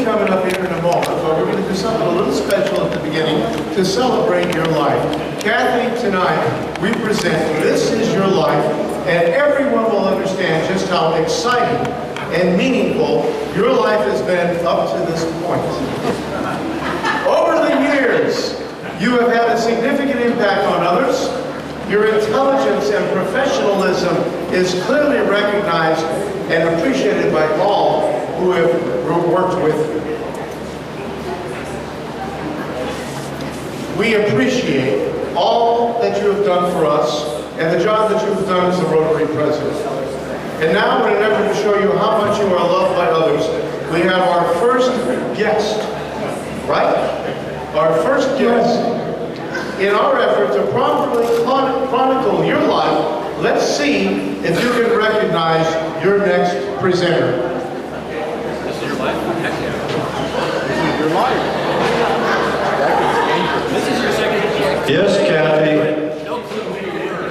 coming up here in a moment, but we're going to do something a little special at the beginning to celebrate your life. Kathy, tonight we present This Is Your Life, and everyone will understand just how exciting and meaningful your life has been up to this point. Over the years, you have had a significant impact on others. Your intelligence and professionalism is clearly recognized and appreciated by all who have worked with you. We appreciate all that you have done for us and the job that you have done as the Rotary President. And now, in an effort to show you how much you are loved by others, we have our first guest, right? Our first guest. In our effort to properly chronicle your life, let's see if you can recognize your next presenter. This is your life? Heck yeah. This is your life. This is your second. Yes, Kathy. No clue who you were.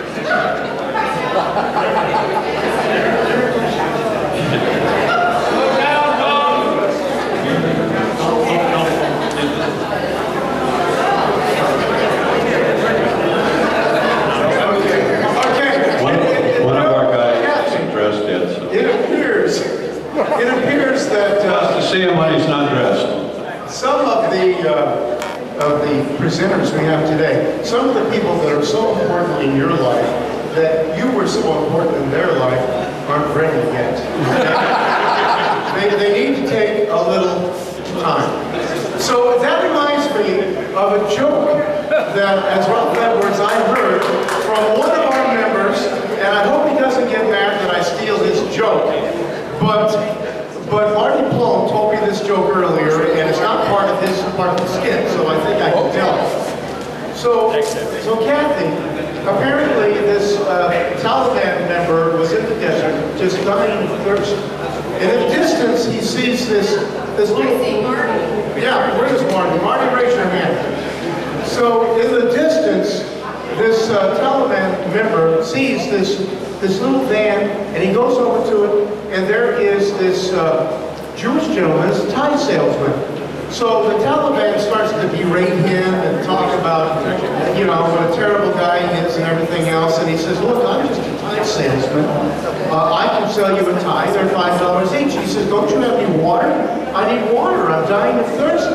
One of our guys isn't dressed yet, so. It appears that Nice to see him when he's not dressed. some of the presenters we have today, some of the people that are so important in your life, that you were so important in their life, aren't ready yet. They need to take a little time. So that reminds me of a joke that, as Ralph Edwards, I heard from one of our members, and I hope he doesn't get mad that I steal his joke, but Marty Plone told me this joke earlier, and it's not part of the skit, so I think I can tell it. So Kathy, apparently this Taliban member was in the desert, just dying of thirst. In the distance, he sees this little... Yeah, where is Marty? Marty, raise your hand. So in the distance, this Taliban member sees this little van, and he goes over to it, and there is this Jewish gentleman, this Thai salesman. So the Taliban starts to berate him and talk about, you know, what a terrible guy he is and everything else. And he says, look, I'm just a Thai salesman. I can sell you a Thai. They're $5 each. He says, don't you have any water? I need water. I'm dying of thirst.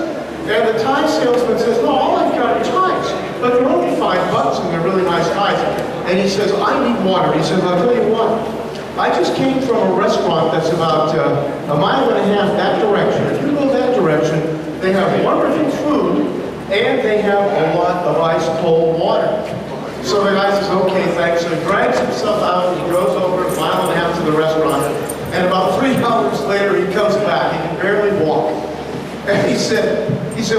And the Thai salesman says, no, all I've got are Thais. But they're only $5 and they're really nice Thais. And he says, I need water. He says, I'll tell you what. I just came from a restaurant that's about a mile and a half that direction. If you go that direction, they have wonderful food and they have a lot of ice cold water. So the guy says, okay, thanks. So he drags himself out and he goes over a mile and a half to the restaurant. And about 3 hours later, he comes back. He can barely walk. And he said,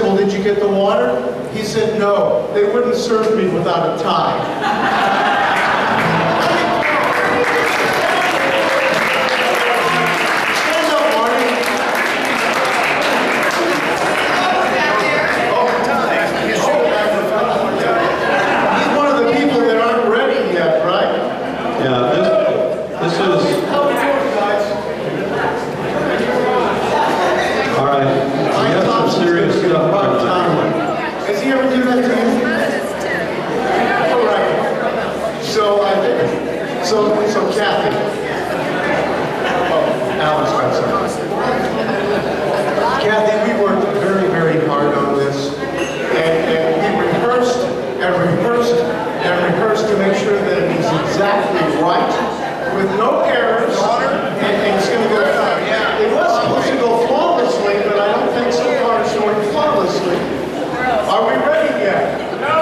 well, did you get the water? He said, no, they wouldn't serve me without a tie. So Kathy, Kathy, we worked very, very hard on this, and we rehearsed and rehearsed and rehearsed to make sure that it is exactly right, with no errors, and it's going to go fine. It was supposed to go flawlessly, but I don't think so far it's going flawlessly. Are we ready yet? No!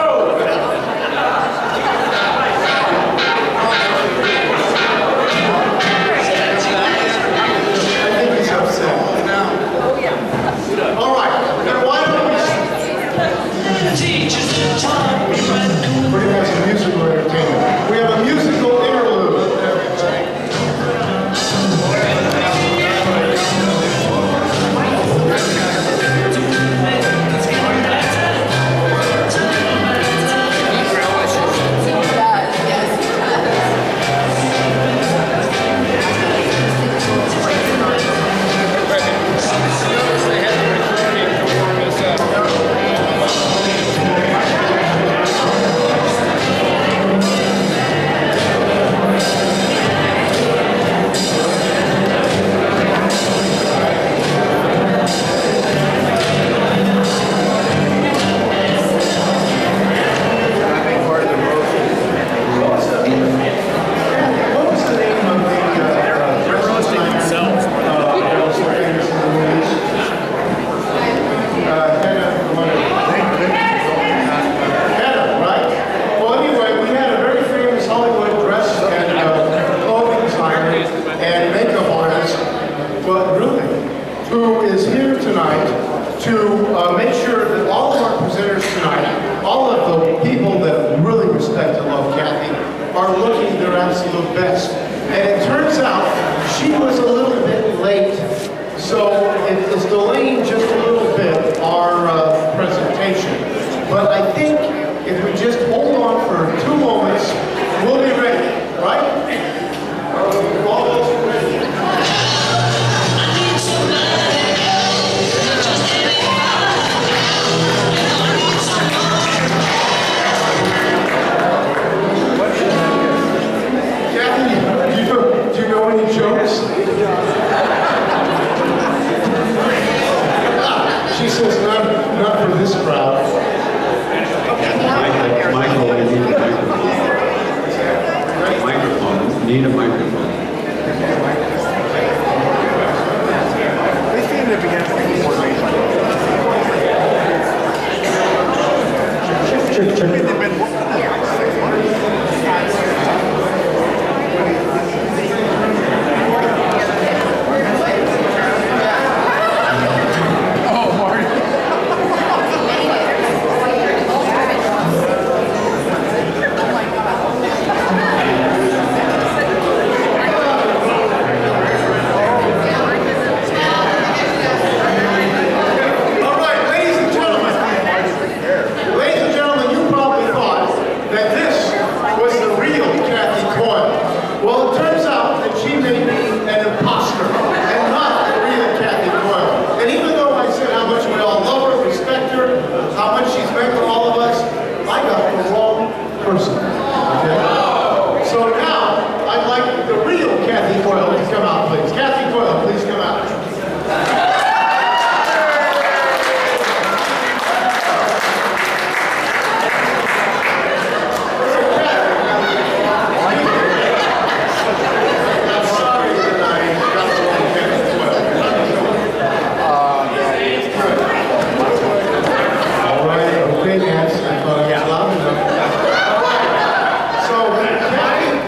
the best. And it turns out she was a little bit late, so it is delaying just a little bit our presentation. But I think if we just hold on for 2 moments, we'll be ready, right? Almost ready. Kathy, do you know any jokes? She says not for this crowd. Michael, you need a microphone. Microphone. Need a microphone. They seem to be having more They've been working on it for 6 months. Oh, Marty. All right, ladies and gentlemen, you probably thought that this was the real Kathy Coyle. Well, it turns out that she may be an imposter and not the real Kathy Coyle. And even though I said how much we all love her, respect her, how much she's meant to all of us, I got the wrong person. Okay? So now, I'd like the real Kathy Coyle to come out, please. Kathy Coyle, please come out. I'm sorry that I got the wrong Kathy Coyle. All right, okay, Nance, I thought I was loud enough. All right, so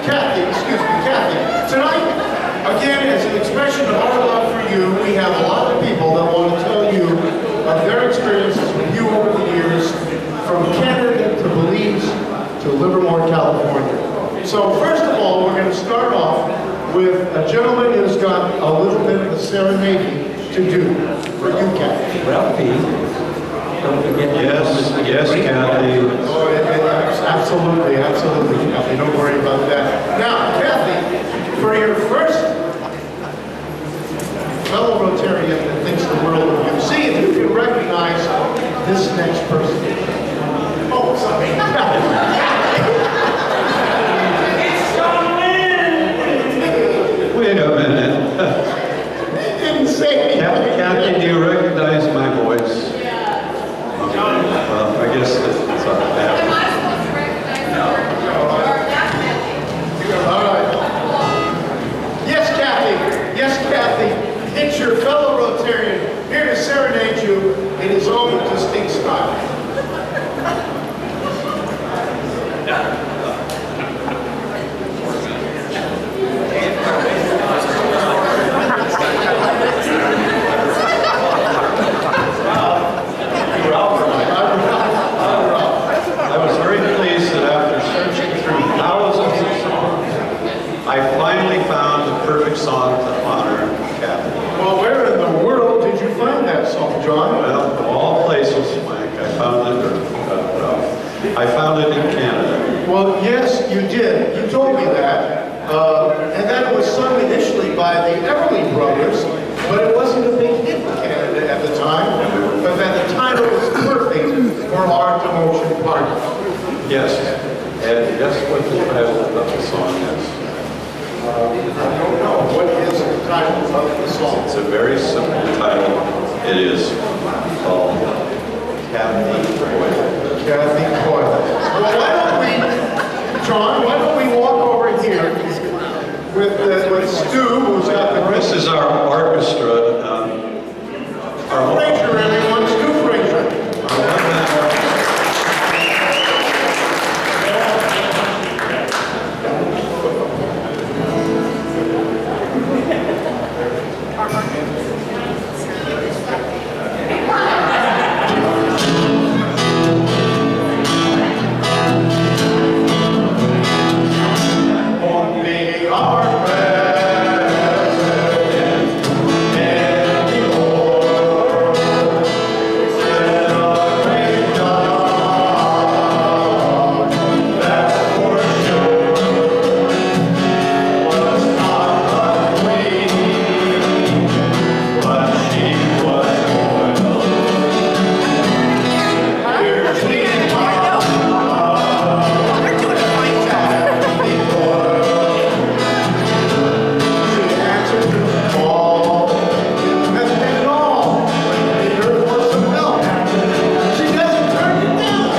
Kathy, tonight, again, as an expression of our love for you, we have a lot of people that want to tell you of their experiences with you over the years, from Canada to Belize to Livermore, California. So first of all, we're going to start off with a gentleman who's got a little bit of a serenade to do for you, Kathy. Well, Pete, don't forget. Yes, Kathy. Oh, absolutely, Kathy. Don't worry about that. Now, Kathy, for your first fellow Rotarian that thinks the world of you, see if you can recognize this next person. Oh, sorry. Wait a minute. They didn't say anything. Kathy, do you recognize my voice? Well, I guess it's all right. All right. Yes, Kathy. It's your fellow Rotarian here to serenade you in his own distinct style. I was very pleased that after searching through thousands of songs, I finally found the perfect song to honor Kathy. Well, where in the world did you find that song, John? Well, of all places, Mike, I found it in Canada. Well, yes, you did. You told me that. And that was sung initially by the Everly Brothers, but it wasn't a big hit in Canada at the time. But that the title was perfect for our Demotion party. Yes, and guess what the title of the song is? I don't know. What is the title of the song? It's a very simple title. It is called Kathy Coyle. Kathy Coyle. Well, John, why don't we walk over here with Stu, who's got the This is our orchestra. Fraser, everyone. Stu Fraser. our president anymore. Said a great job, that's for sure. Was not a queen, but she was royal. Here she comes. They're doing a fine job. She answered the call. That's been it all. When they heard for some help, she doesn't turn it down.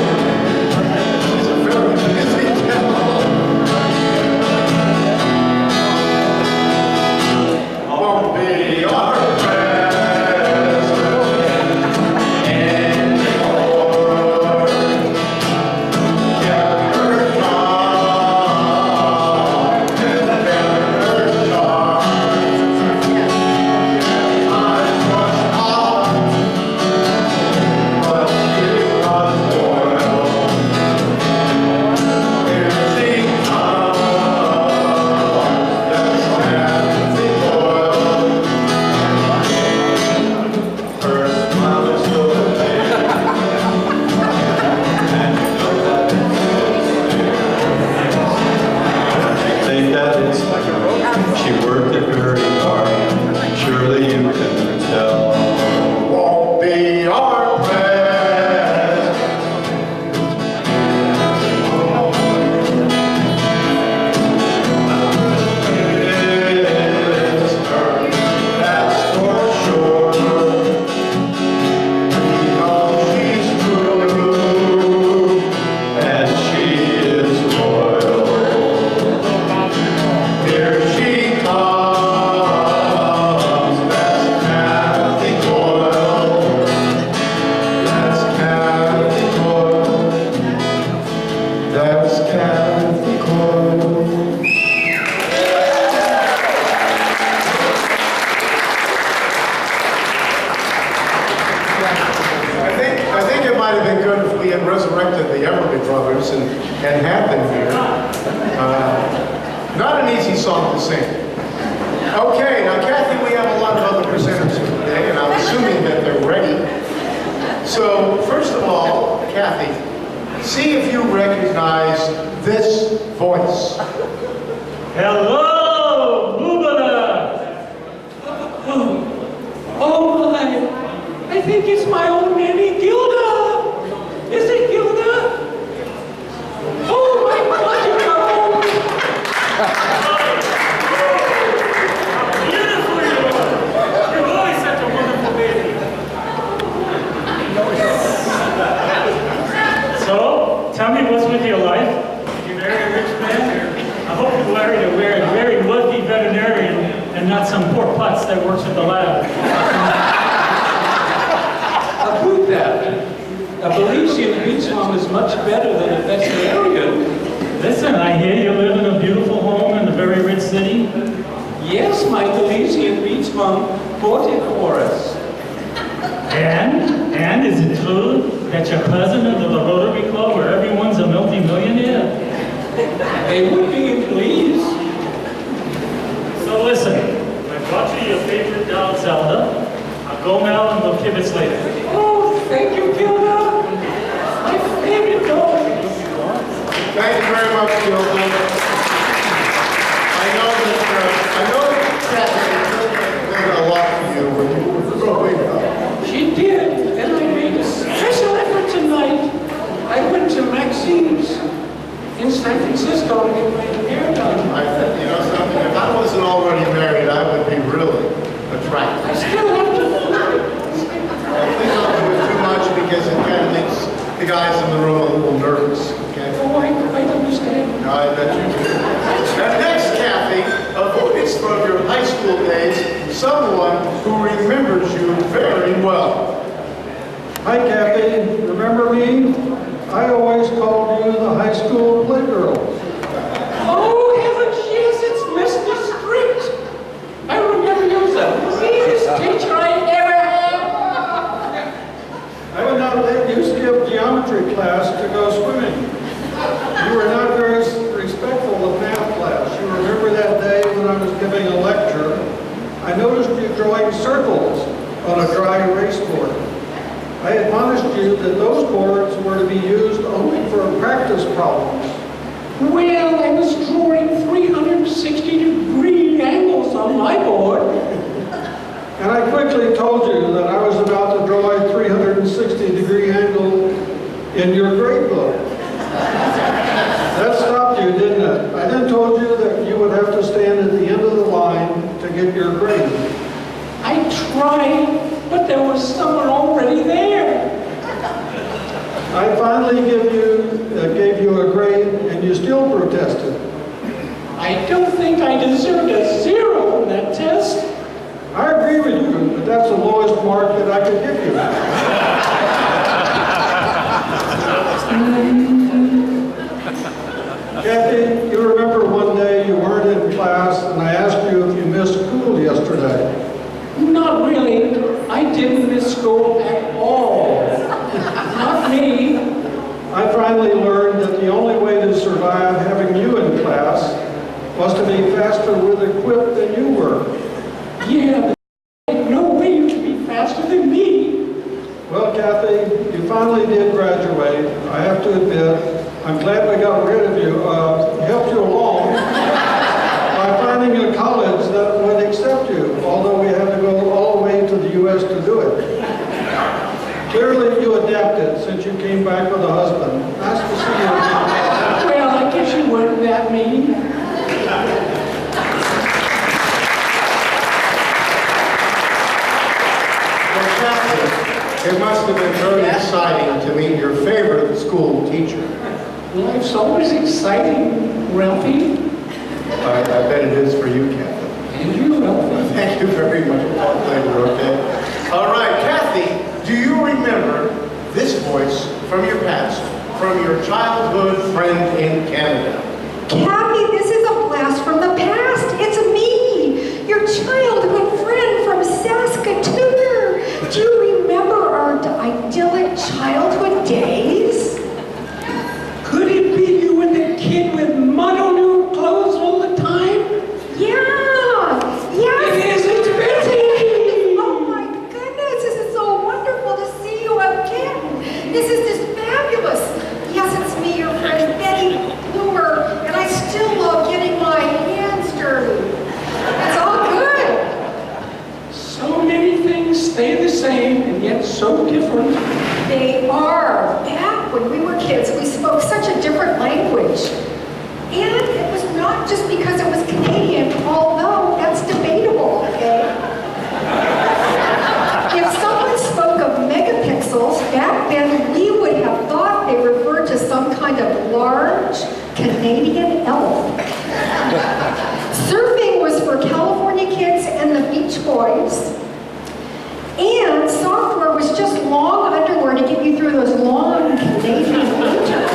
She's a very busy gal. Won't be our president anymore. Kept her calm and kept her charm. Eyes was hot, but she was loyal. Here she comes, that's Nancy Coyle. Her smile is so big, and you know that it's so think that it's she worked it very hard. Surely you can tell. Won't be our president. It's her, that's for sure. We know she's true, and she is loyal. Here she comes, that's Kathy Coyle. That's Kathy Coyle. That's Kathy Coyle. I think it might have been good if we had resurrected the Everly Brothers and had them here. Not an easy song to sing. Okay, now Kathy, we have a lot of other presenters here today, and I'm assuming that they're ready. So, first of all, Kathy, see if you recognize this voice. Hello, Bubala! Oh my, I think it's my old nanny Gilda. Is it Gilda? Oh my God, you're home. Beautiful you are. You're always such a wonderful baby. So, tell me what's with your life? You marry a rich man? I hope you married a very wealthy veterinarian and not some poor putz that works at the lab. I prove that. A Belizean beach mom is much better than a veterinarian. Listen, I hear you live in a beautiful home in a very rich city. Yes, my Belizean beach mom bought it for us. And is it true that you're president of the Rotary Club where everyone's a multi-millionaire? They would be pleased. So listen, I brought you your favorite doll, Zelda. I'll go now and we'll kibitz later. Oh, thank you, Gilda. My favorite dog. Thank you very much, Gilda. I know Kathy did a lot for you when you were growing up. She did, and I made a special effort tonight. I went to Maxine's in San Francisco to get my hair done. I think, you know something, if I wasn't already married, I would be really attracted. I still have to Please don't do it too much because it kind of makes the guys in the room a little nervous, okay? Oh, I quite understand. No, I bet you do. And next, Kathy, a voice from your high school days, someone who remembers you very well. Hi, Kathy. Remember me? I always called you the high school playgirl. Oh, heavens, yes, it's Mr. Strict. I remember you was the meanest teacher I ever had. I would not let you skip geometry class to go swimming. You were not very respectful of math class. You remember that day? board. I admonished you that those boards were to be used only for practice problems. Well, I was drawing 360-degree angles on my board. And I quickly told you that I was about to draw a 360-degree angle in your grade book. That stopped you, didn't it? I then told you that you would have to stand at the end of the line to get your grade. I tried, but there was someone already there. I finally gave you a grade, and you still protested. I don't think I deserved a 0 on that test. I agree with you, but that's the lowest mark that I could give you. Kathy, you remember one day you weren't in class, and I asked you if you missed school yesterday. Not really. I didn't miss school at all. Not me. I finally learned that the only way to survive having you in class was to be faster with equip than you were. Yeah, but no way you can be faster than me. Well, Kathy, you finally did graduate. I have to admit, I'm glad we got rid of you. Helped you along by finding a college that would accept you, although we had to go all the way to the U.S. to do it. Clearly, you adapted since you came back with a husband. Nice to see you again. Well, I guess you weren't that mean. Well, Kathy, it must have been very exciting to meet your favorite school teacher. Life's always exciting, Ralphie. I bet it is for you, Kathy. And you, Ralphie. Thank you very much for that later, okay? All right, Kathy, do you remember this voice from your past, from your childhood friend in Canada? Kathy, this is a blast from the past. It's me, your childhood friend from Saskatoon. Do you remember our idyllic childhood days? Could it be you and the kid with mud on your clothes all the time? Yeah, yes. It is, it's Betty. Oh my goodness, this is so wonderful to see you again. This is just fabulous. Yes, it's me, your friend Betty Bloomer, and I still love getting my hands dirty. It's all good. So many things stay the same and yet so different. They are. Back when we were kids, we spoke such a different language. And it was not just because it was Canadian, although that's debatable, okay? If someone spoke of megapixels, back then we would have thought they referred to some kind of large Canadian elf. Surfing was for California kids and the Beach Boys. And software was just long underwear to get you through those long Canadian winters.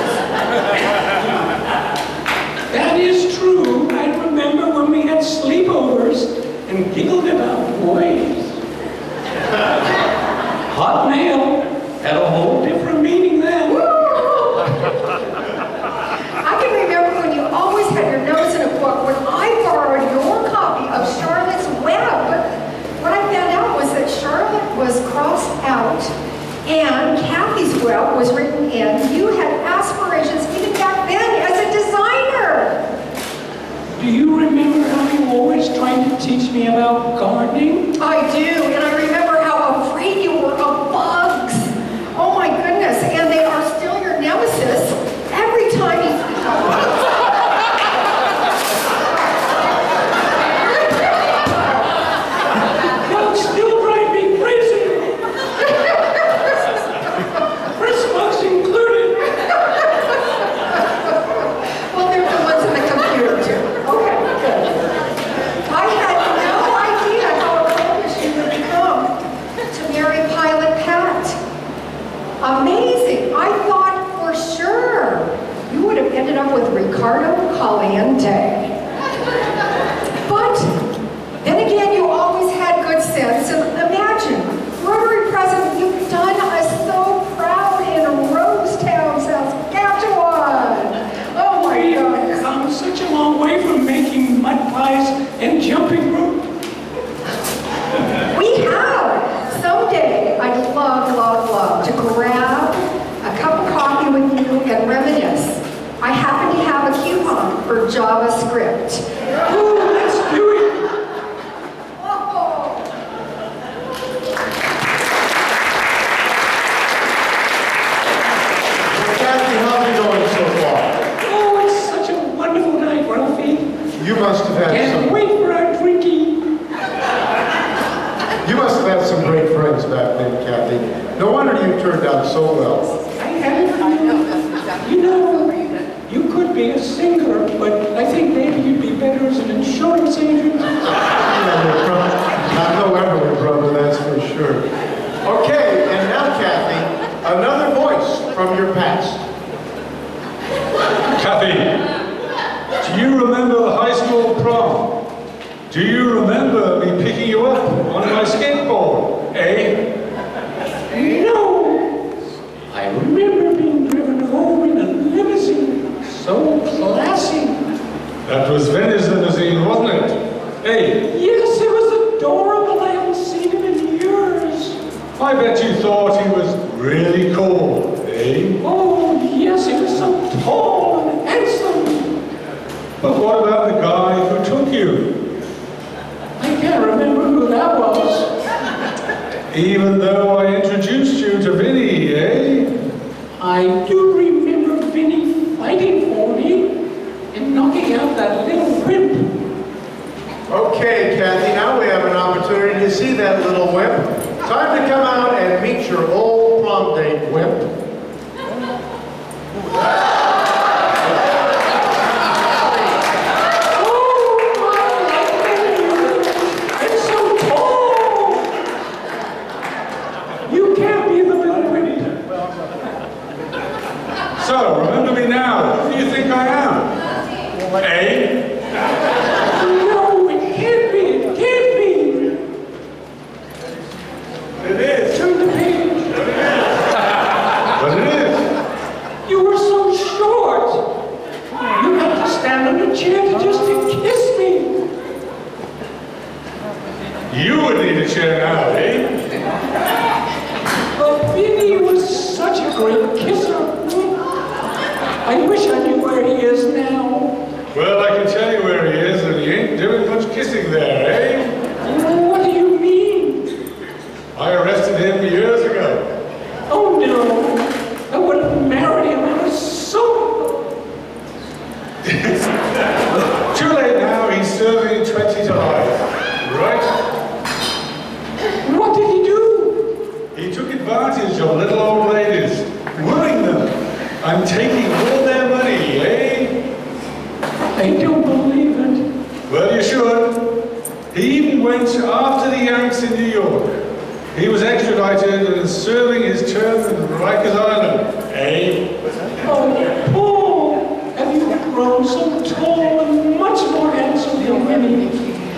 That is true. I remember when we had sleepovers and giggled about boys. Hot mail had a whole different meaning then. I can remember when you always had your nose in a book. When I borrowed your copy of Charlotte's Web, what I found out was that Charlotte was crossed out and Kathy's Web was written in. You had aspirations even back then as a designer. Do you remember how you were always trying to teach me about gardening? I do, and I remember how afraid you were of bugs. Oh my goodness, and they are still your nemesis every time you... Bugs still drive me crazy. Press bugs included. Well, they're the ones in the computer too. Okay, good. I had no idea how accomplished you would become to marry Pilot Pat. Amazing. I thought for sure you would have ended up with Ricardo Caliente. But then again, you always had good sense. And imagine, Rotary President, you've done us so proud in Rosetown, Saskatchewan. Oh my We have goodness. come such a long way from making mud pies and jumping rope. We have. Someday, I'd must have had Can't some, wait for our drinking. you must have had some great friends back then, Kathy. No wonder you turned out so well. I had you know, you could be a singer, but I think maybe you'd be better as an insurance agent. Not no ever, brother, that's for sure. Okay, and now, Kathy, another voice from your past. Kathy, do you remember the high school prom? Do you remember me picking you up on my skateboard, eh? No! I remember being driven home in a limousine. So classy. That was Vinny's limousine, wasn't it? Hey, Yes, it was adorable. I haven't seen him in years. I bet you thought he was really cool, eh? Oh, yes, he was so tall and handsome. But what about the guy who took you? I can't remember who that was. Even though I introduced you to Vinny, eh? I do remember Vinny fighting for me and knocking out that little wimp. Okay, Kathy, now we have an opportunity to see that little wimp. Time to come out and meet your old prom date, wimp. I'm so tall! You can't be the little wimp. So, remember me now. Who do you think I am? Eh? No, it can't be, it can't be. It is. Turn the page. But it is. You were so short. You had to stand on a chair just to kiss me. You would need a chair now, eh? But Vinny was such a great kisser. I wish I knew where he is now. Well, I can tell you where he is, and he ain't doing much kissing there, eh? What do you mean? I arrested him years ago. Oh no, I would have married him. I was so... Too late now, he's serving 20 to life. Right? What did he do? He took advantage of little old ladies, wooing them. I'm taking all their money, eh? I don't believe it. Well, you should. He even went after the Yanks in New York. He was extradited and is serving his term in Rikers Island, eh? Oh, Paul, have you grown so tall and much more handsome than Vinny?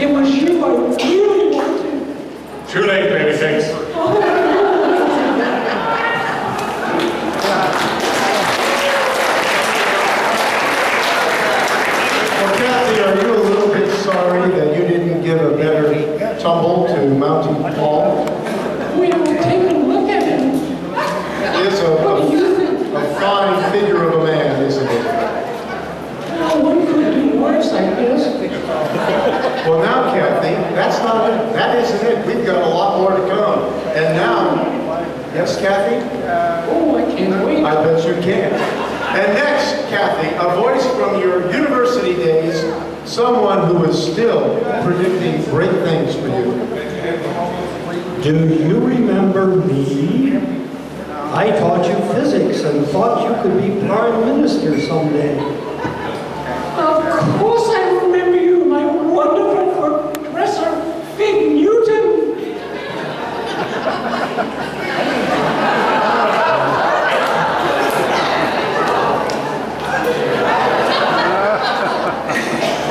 It was you I really wanted. Too late, baby face. Well, Kathy, are you a little bit sorry that you didn't give a better tumble to Mountie Paul? Well, take a look at him. He is What do you think? a fine figure of a man, isn't he? Well, one could do worse, I guess. Well, now, Kathy, that's not it. That isn't it. We've got a lot more to come. And now, yes, Kathy? Oh, I can't wait. I bet you can. And next, Kathy, a voice from your university days, someone who is still predicting great things for you. Do you remember me? I taught you physics and thought you could be prime minister someday. Of course I remember you, my wonderful Professor Fig Newton.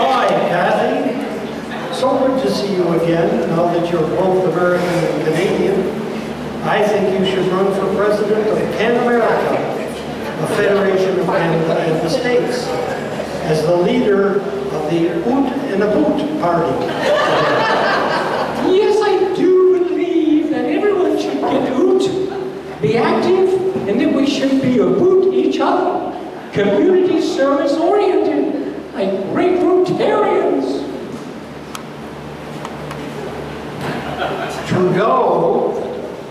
Hi, Kathy. So good to see you again, now that you're both American and Canadian. I think you should run for president of Can America, a federation of Canada and the States, as the leader of the Oot in a Boot party. Yes, I do believe that everyone should get oot, be active, and that we should be about each other, community service oriented, like great Rotarians. Trudeau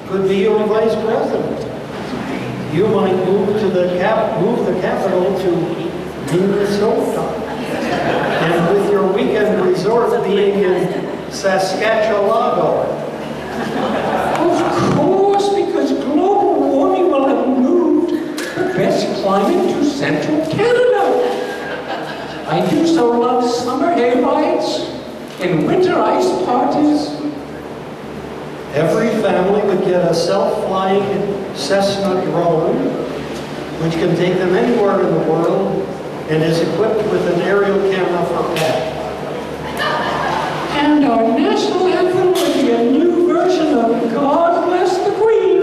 could be your vice president. You might move the capital to Minnesota. And with your weekend Saskatchewan. Of course, because global warming will have moved the best climate to central Canada. I do so love summer hay rides and winter ice parties. Every family would get a self-flying Cessna drone, which can take them anywhere in the world and is equipped with an aerial camera for pet. And our national anthem will be a new version of God Bless the Queen.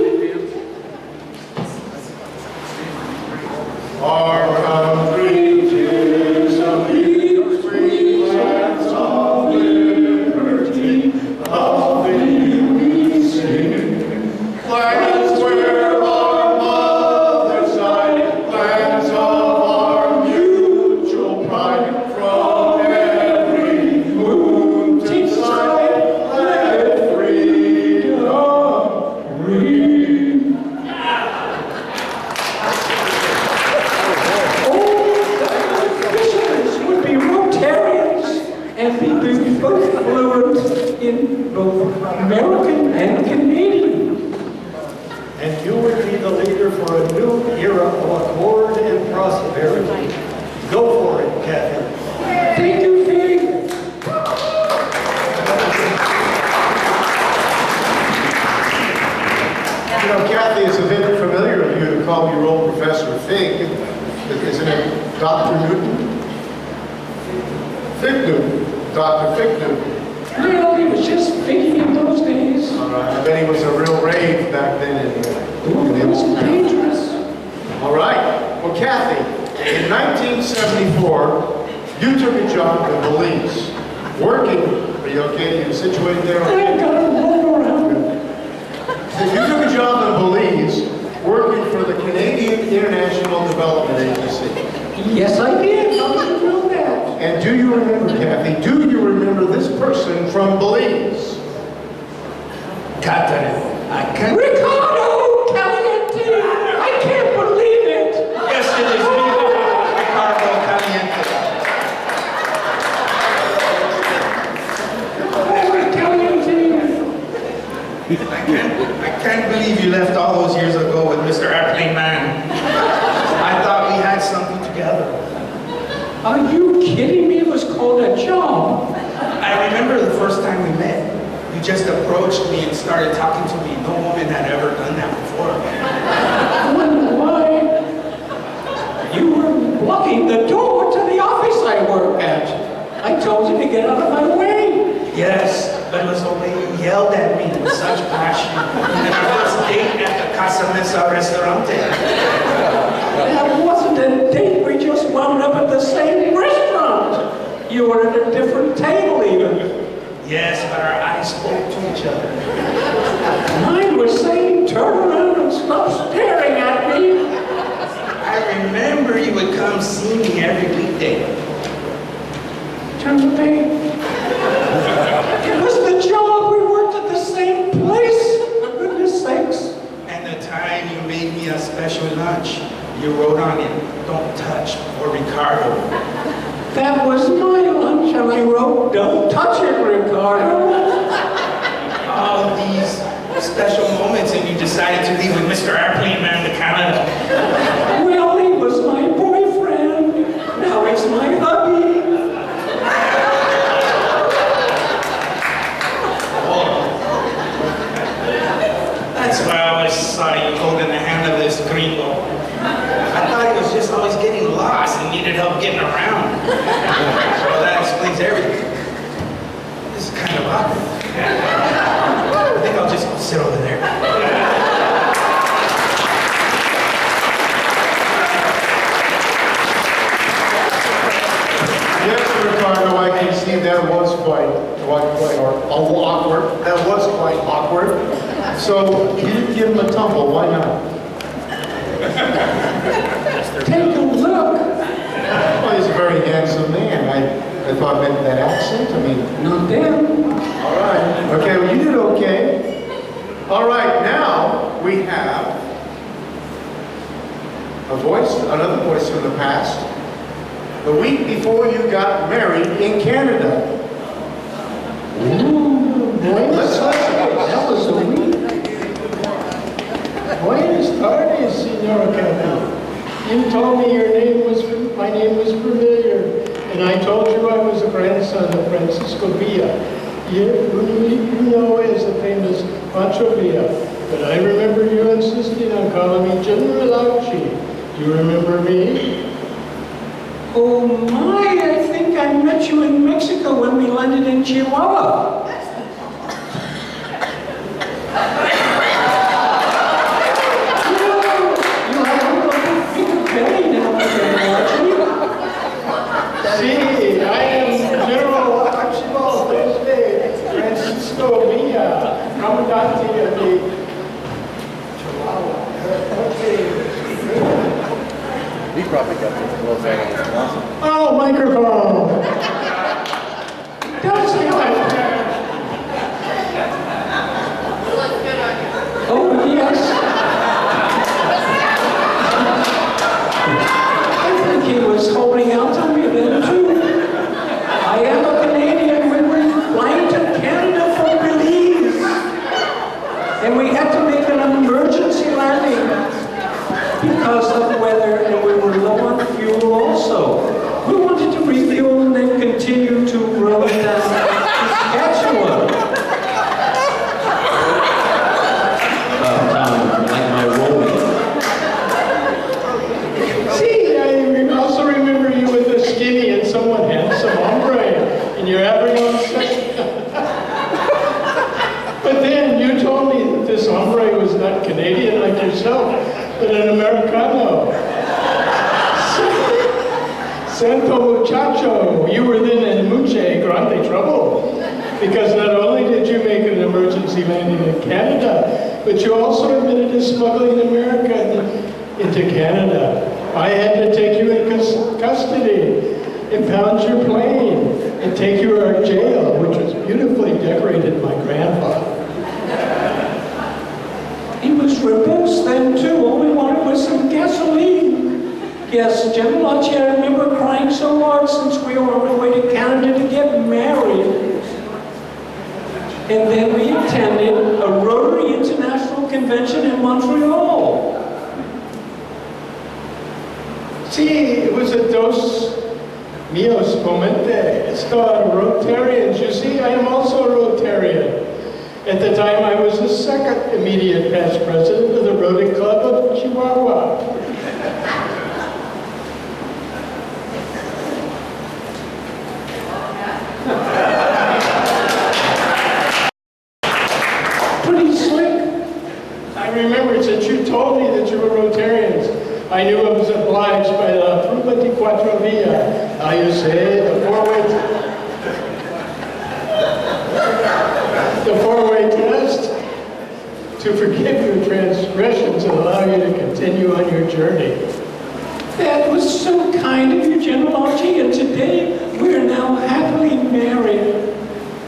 Our country is a free, free lands of liberty, of thee we sing. Lands where our mother's side, lands of our mutual pride, from every moon to side, let freedom ring. Fishermen would be Rotarians and be both fluent in both American and Canadian. And you would be the leader for a new era of accord and prosperity. Go for it, Kathy. Thank you, Fig. You know, Kathy, it's a bit familiar of you to call your old Professor Fig. Isn't it Dr. Newton? Fig Newton. Dr. Fig Newton. Well, he was just Figgy in those days. All right. I bet he was a real rave back then. Ooh, it was dangerous. All right. Well, Kathy, in 1974, you took a job in Belize, working. Are you okay? You situated there? I got to roll around. You took a job in Belize, working for the Canadian International Development Agency. Yes, I did. How did you know that? And do you remember, Kathy, do you remember this person from Belize? Catherine, I can't. Ricardo Caliente! I can't believe it! Yes, it is me, Ricardo Caliente. Caliente! I can't believe you left all those years ago with Mr. Airplane Man. I thought we had something together. Are you kidding me? It was called a job. I remember the first time we met. You just approached me and started talking to me. No woman had ever done that before. Why? You were blocking the door to the office I work at. I told you to get out of my way. Yes, but Miss O'Leary yelled at me with such passion. And our first date at the Casa Mesa Restaurante. That wasn't a date. We just wound up at the same restaurant. You were at a different table even. Yes, but our eyes spoke to each other. Mine was saying, turn around and stop staring at me. I remember you would come see me every weekday. Turn the page. It was the job. We worked at the same place. For goodness sakes. And the time you made me a special lunch, you wrote on it, don't touch, or Ricardo. That was my lunch, and I wrote, don't touch it, Ricardo. All these special moments, and you decided to leave with Mr. Airplane Man to Canada. Well, he was my boyfriend. Now he's my hubby. That's why I always saw you holding the hand of this gringo. I thought he was just always getting lost and needed help getting around. Well, that explains everything. This is kind of awkward. I think I'll just go sit over there. Yes, Ricardo, I can see that was quite awkward. That was quite awkward. So you didn't give him a tumble. Why not? Take a look. Well, he's a very handsome man. I thought maybe that accent. I mean, Not them. all right. Okay, well, you did okay. All right, now we have a voice, another voice from the past. The week before you got married in Canada. Ooh. I was a grandson of Francisco Villa, whom you know as the famous Pancho Villa. But I remember you insisting on calling me General Archie. Do you remember me? Oh my, I think I met you in Mexico when we landed in Chihuahua. You have a big belly now, See, I am General Archibald Francisco Villa, Comandante of the Chihuahua. He probably got the Los Angeles Council. Oh, microphone! Don't say that. Oh, yes. I think he was holding out on me then, too. I am a Canadian. We were flying to Canada from Belize. And we had to make an emergency landing because of weather, and we were low on fuel also. We wanted to refuel and then continue to roll down Saskatchewan. Like my rolling. See, I also remember you with a skinny and somewhat handsome hombre, and you're having on sex. But then you told me that this hombre was not Canadian like yourself, but an Americano. Santo muchacho, you were then in mucho grande trouble. Because not only did you make an emergency landing in Canada, but you also admitted to smuggling America into Canada. I had to take you in custody, impound your plane, and take you to our jail, which was beautifully decorated by grandfather. He was rebels then too. All we wanted was some gasoline. Yes, General Archie, I remember crying so hard since we were on our way to Canada to get married. And then we attended a Rotary International Convention in Montreal. See, it was a dos mios momente. It's called Rotarians. You see, I am also a Rotarian. At the time, I was the second immediate past president of the Rotary Club of Chihuahua. Pretty slick. I remember since you told me that you were Rotarians, I knew I was obliged by the Prueba de Cuatro Via. How you say it? The four-way test to forgive your transgressions and allow you to continue on your journey. That was so kind of you, General Archie, and today we are now happily married.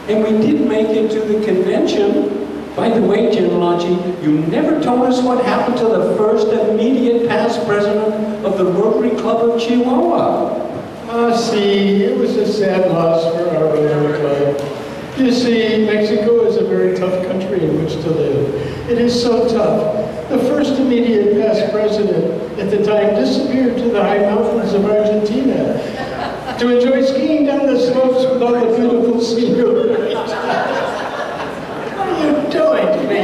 And we did make it to the convention. By the way, General Archie, you never told us what happened to the first immediate past president of the Rotary Club of Chihuahua. See, it was a sad loss for our Rotary Club. You see, Mexico is a very tough country in which to live. It is so tough. The first immediate past president at the time disappeared to the high mountains of Argentina to enjoy skiing down the slopes with all the beautiful scenery. What are you doing to me?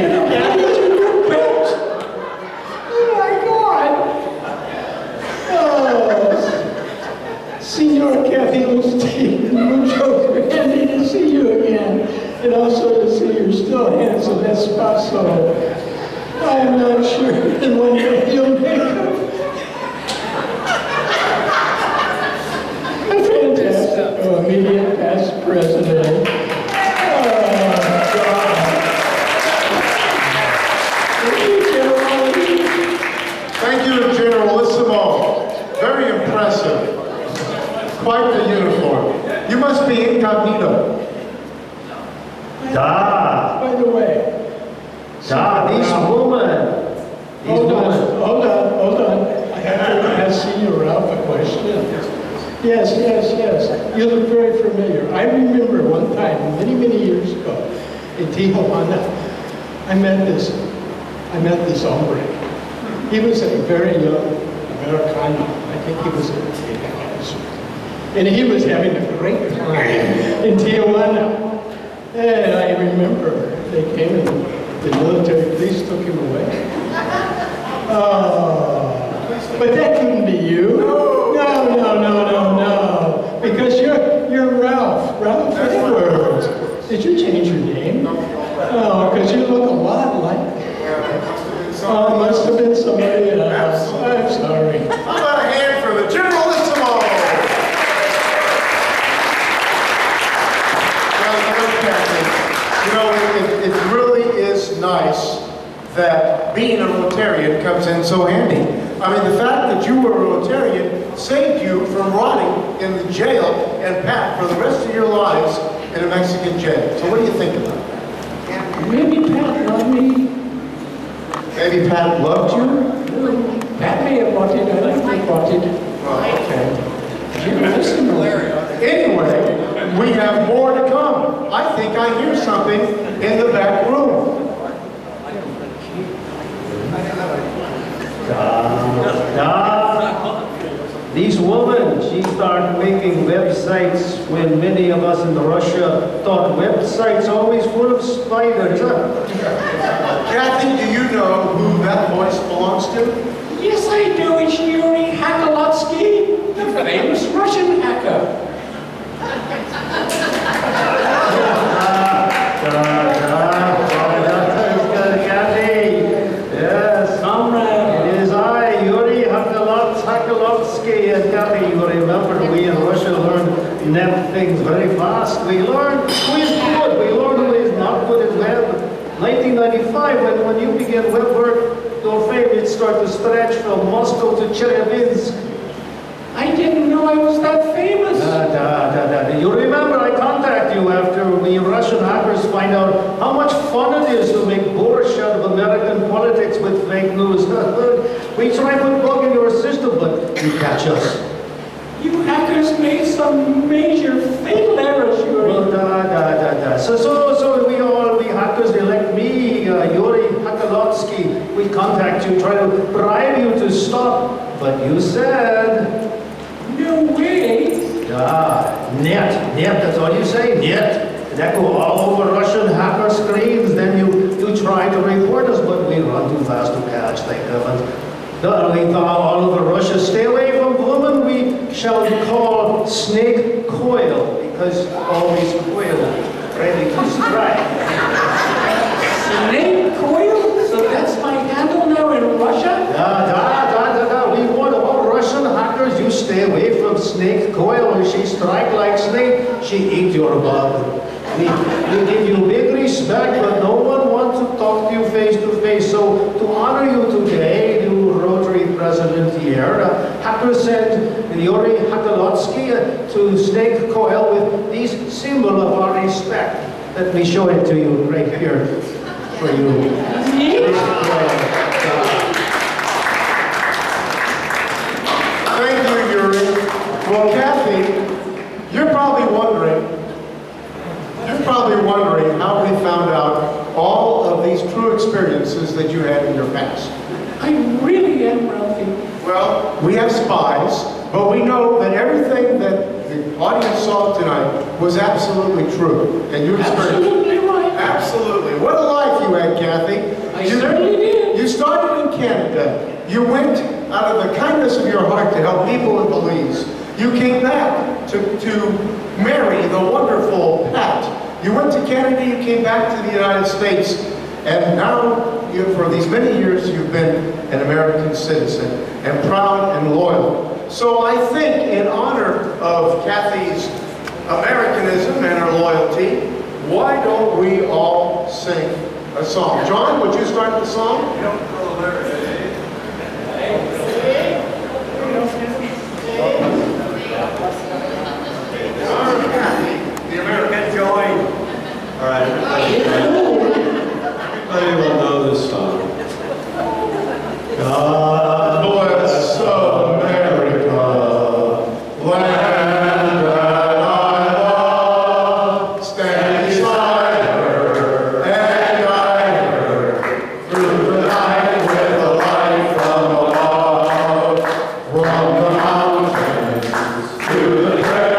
Oh my God! Oh, Senor Kathy Osteen, mucho grande to see you again, and also to see you're still handsome esposo. I'm not sure in one day you'll make a fantastic immediate past president. Oh, God. Thank you, Generalissimo. Very impressive. Quite the uniform. You must be incognito. By the way, These women. hold on. I have to ask Senior Ralph a question. Yes. You look very familiar. I remember one time, many years ago, in Tijuana, I met this hombre. He was a very young Americano. I think he was a teenager. and he was having a great time in Tijuana. And I remember they came and the military police took him away. Oh, but that couldn't be you. No. Because you're Ralph Edwards. Did you change your name? Oh, because you look a lot like. Oh, must have been somebody else. I'm sorry. How about a hand for the Generalissimo? Well, it really is nice that being a Rotarian comes in so handy. I mean, the fact that you were a Rotarian saved you from rotting in the jail and Pat for the rest of your lives in a Mexican jail. So what do you think about that? Maybe Pat loved me. Maybe Pat loved you? Pat may have wanted, I like my wanted. Oh, okay. You listen to Anyway, we have more to come. I think I hear something in the back room. This woman, she started making websites when many of us in Russia thought websites always full of spiders. Kathy, do you know who that voice belongs to? Yes, I do. It's Yuri Hakalotsky, the famous Russian hacker. Yes, comrade. It is I, Yuri Hakalotsky, and Kathy. You remember we in Russia learned net things very fast. We learned who is good. We learned who is not good at web. 1995, when you began web work, your fame would start to stretch from Moscow to Chelyabinsk. I didn't know I was that famous. You remember I contacted you after we Russian hackers find out how much fun it is to make boorish out of American politics with fake news. We try to put bug in your system, but you catch us. You hackers made some major fatal errors, Yuri. Well, So we hackers elect me, Yuri Hakalotsky. We contact you, try to bribe you to stop, but you said... No way. Net, that's all you say, net. That go all over Russian hacker screens, then you try to report us, but we run too fast to catch, thank heavens. We thought all over Russia, stay away from women we shall call Snake Coyle, because always Coyle, ready to strike. Snake Coyle? So that's my handle now in Russia? We warn all Russian hackers, you stay away from Snake Coyle. When she strike like snake, she eat your bug. We give you big respect, but no one wants to talk to you face to face. So to honor you today, new Rotary President here, hacker sent Yuri Hakalotsky to Snake Coyle with this symbol of our respect. Let me show it to you right here for you. Thank you, Yuri. Well, Kathy, you're probably wondering how we found out all of these true experiences that you had in your past. I really am, Ralphie. Well, we have spies, but we know that everything that the audience saw tonight was absolutely true. And you experienced. Absolutely right. Absolutely. What a life you had, Kathy. I certainly did. You started in Canada. You went out of the kindness of your heart to help people in Belize. You came back to marry the wonderful Pat. You went to Canada, you came back to the United States, and now, for these many years, you've been an American citizen, and proud and loyal. So I think in honor of Kathy's Americanism and her loyalty, why don't we all sing a song? John, would you start the song? The American joy. All right, everybody will know this song. God bless America, land that I love. Stand beside her and guide her through the night with a light from above. From the mountains to the treasure.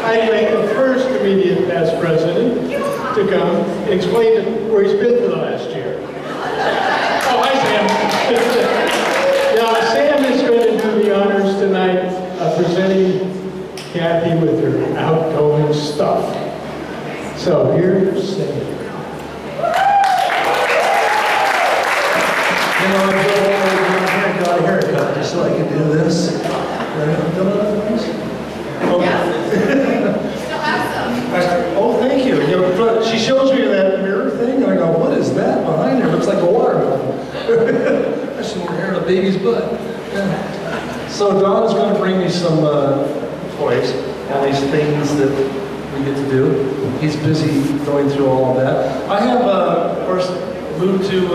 I'd like the first immediate past president to come and explain where he's been for the last year. Oh, hi, Sam. Now, Sam is going to do the honors tonight of presenting Kathy with her outgoing stuff. So here's Sam. You know, I got a haircut just so I could do this. Oh, thank you. You know, she shows me that mirror thing, and I go, what is that behind her? It looks like a watermelon. I should wear hair in a baby's butt. Yeah. So Don's going to bring me some toys, all these things that we get to do. He's busy going through all of that. I have, of course, moved to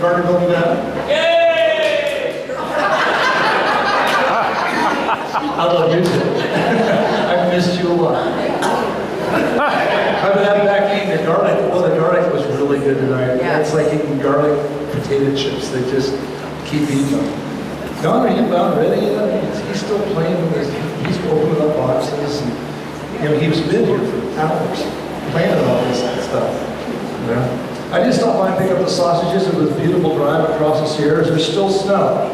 Gardnerville, Nevada. Yay! I love you too. I've missed you a lot. I've been having back eating the garlic. Well, the garlic was really good tonight. Yeah. It's like eating garlic potato chips. They just keep eating them. Don, are you about ready yet? He's still playing with his, he's opening up boxes. And, you know, he's been here for hours playing with all this stuff. Yeah. I just stopped by and pick up the sausages. It was a beautiful drive across the Sierras. There's still snow.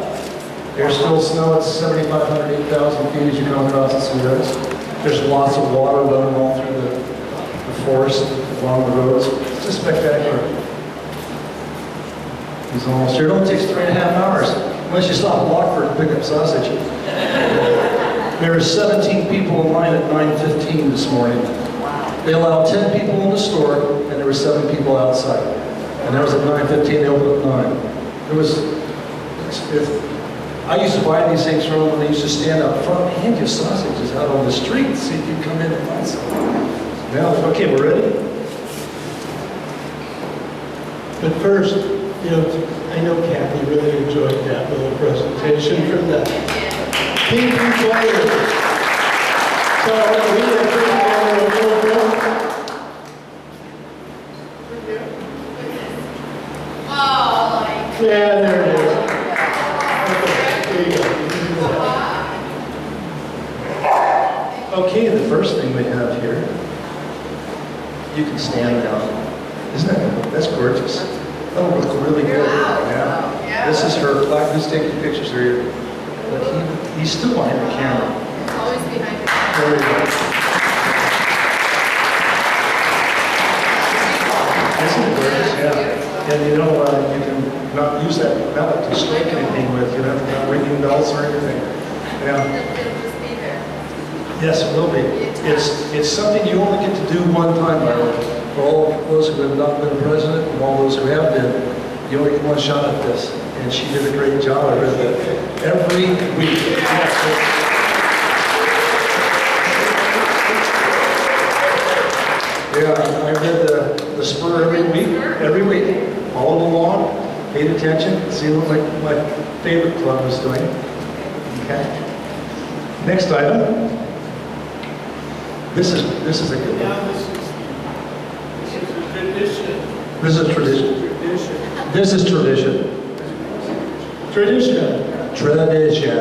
There's still snow at 7,500, 8,000 feet as you come across the Sierras. There's lots of water running all through the forest along the roads. It's just spectacular. He's almost here. It only takes 3.5 hours unless you stop at Lockford to pick up sausage. There were 17 people in line at 9:15 this morning. They allowed 10 people in the store, and there were 7 people outside. And that was at 9:15. They opened at 9. It was. I used to buy these things from them when they used to stand out front and hand you sausages out on the street, so you could come in and buy some. Now, okay, we're ready? But first, you know, I know Kathy really enjoyed that little presentation from the PG players. So we have put together a little book. Yeah, there it is. Okay, the first thing we have here, you can stand now. Isn't that, that's gorgeous. That will look really good. Yeah. This is her, who's taking pictures here? Look, he's still behind the camera. Always behind the camera. There we go. Isn't it gorgeous? Yeah. And you know, you can not use that mallet to strike anything with. You don't have to ringing bells or anything. Yeah. Yes, it will be. It's something you only get to do one time, by the way. For all those who have not been president and all those who have been, you only get one shot at this. And she did a great job. I read that every week. Yeah, I read the spur every week, followed along, paid attention, see what my favorite club was doing. Okay. Next item. This is a good one. This is tradition. This is tradition. Tradition. Tradition.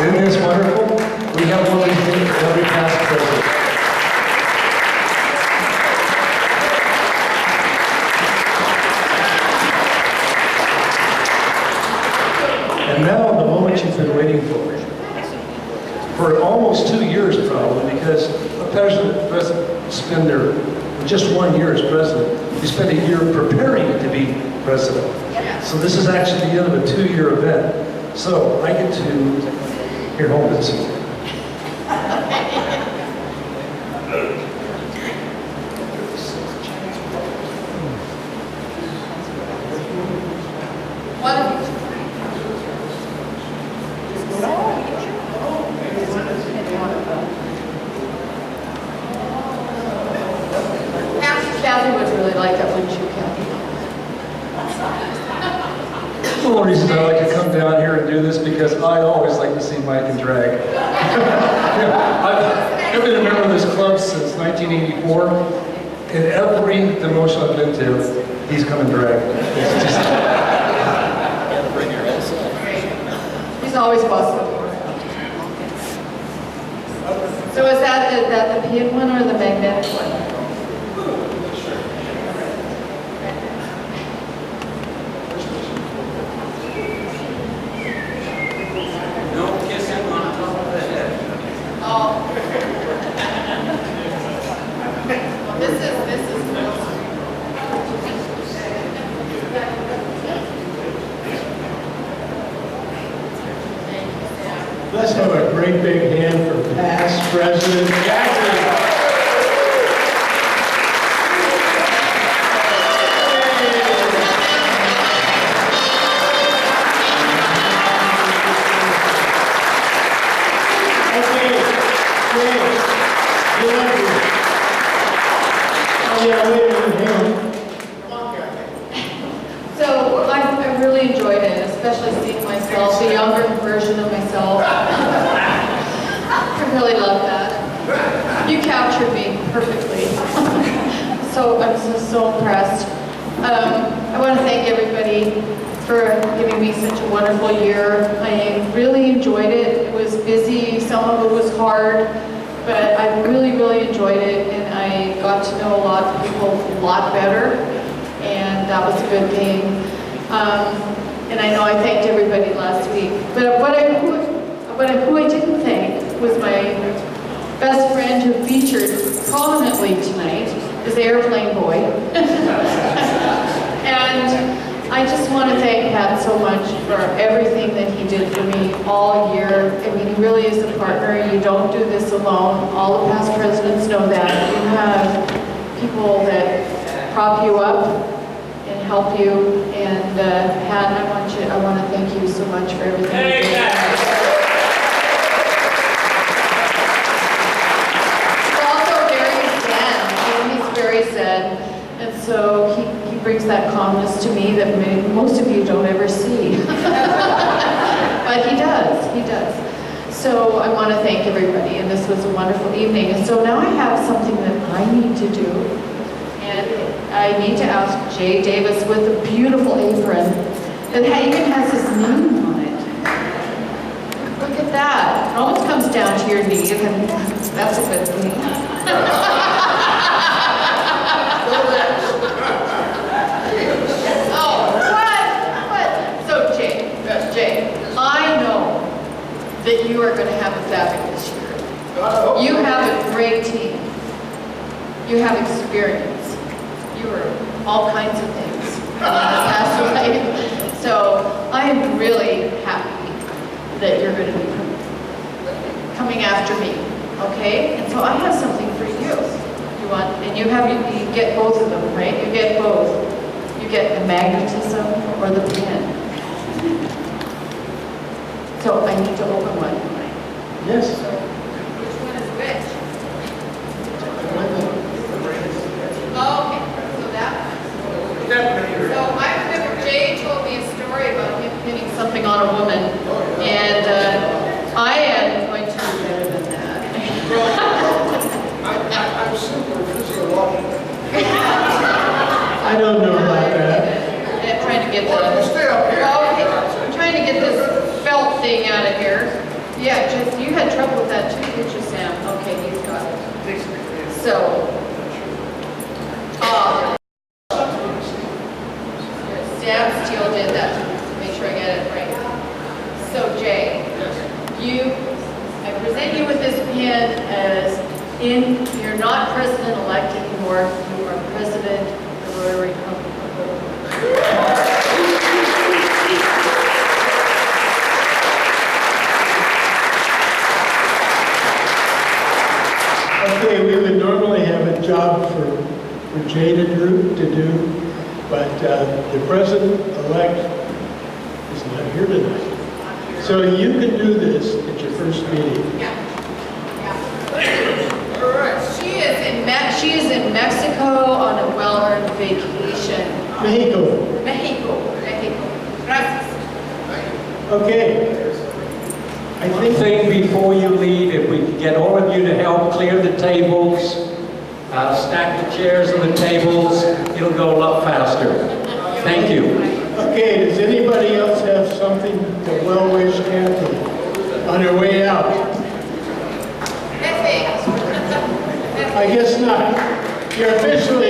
Isn't this wonderful? We have one of these things for every past president. And now the moment you've been waiting for almost 2 years probably, because a president spend their just 1 year as president. You spend a year preparing to be president. So this is actually the end of a 2-year event. So I get to here, hold this. Kathy would really like that, wouldn't you, Kathy? One of the reasons I like to come down here and do this because I always like to see Mike and drag. Yeah, I've been a member of this club since 1984, and every demotion I've been to, he's come and drag. It's just, always possible. So is that the pin one or the magnetic one? No kissing on top of the head. Oh. Well, this is cool. Let's have a great big hand for past President Jackson. Okay, James, you love you. Oh yeah, wait a minute. So I really enjoyed it, especially seeing myself, the younger version of myself. I really love that. You captured me perfectly. So I'm so impressed. I want to thank everybody for giving me such a wonderful year. I really enjoyed it. It was busy, some of it was hard, but I really, really enjoyed it, and I got to know a lot of people a lot better, and that was a good thing. And I know I thanked everybody last week, but who I didn't thank was my best friend who featured prominently tonight, is Airplane Boy. And I just want to thank Pat so much for everything that he did for me all year. I mean, he really is a partner. You don't do this alone. All the past presidents know that. You have people that prop you up and help you. And Pat, I want to thank you so much for everything. Hey, Pat. He's also very zen. He's very zen. And so he brings that calmness to me that most of you don't ever see. But he does. So I want to thank everybody, and this was a wonderful evening. And so now I have something that I need to do. And I need to ask Jay Davis with a beautiful apron that even has his name on it. Look at that. It almost comes down to your knees, and that's a good thing. Jay, I know that you are going to have a fabulous year. You have a great team. You have experience. You are all kinds of things in the past life. So I am really happy that you're going to be coming after me. Okay? And so I have something for you. You want, and you get both of them, right? You get both. You get the magnetism or the pen. So I need to open one. Yes. So which one is which? Oh, okay, so that one. So I remember Jay told me a story about him pinning something on a woman, and I am going to do better than that. I'm super physiological. I don't know about that. I'm trying to get the... Stay up here. Okay, I'm trying to get this felt thing out of here. Yeah, just you had trouble with that too, did you, Sam? Okay, he's got it. So, Sam Steele did that. Make sure I get it right. So, Jay, I present you with this pin as you're not president-elect anymore. You are president of the Rotary Club of Rotary. Okay, we would normally have a job for Jay to do, but the president-elect is not here tonight. So you can do this at your first meeting. All right. She is in Mexico on a well-earned vacation. Mexico. Gracias. Okay. I think Before you leave, if we could get all of you to help clear the tables, stack the chairs and the tables, it'll go a lot faster. Thank you. Okay, does anybody else have something to well wish Kathy? You're officially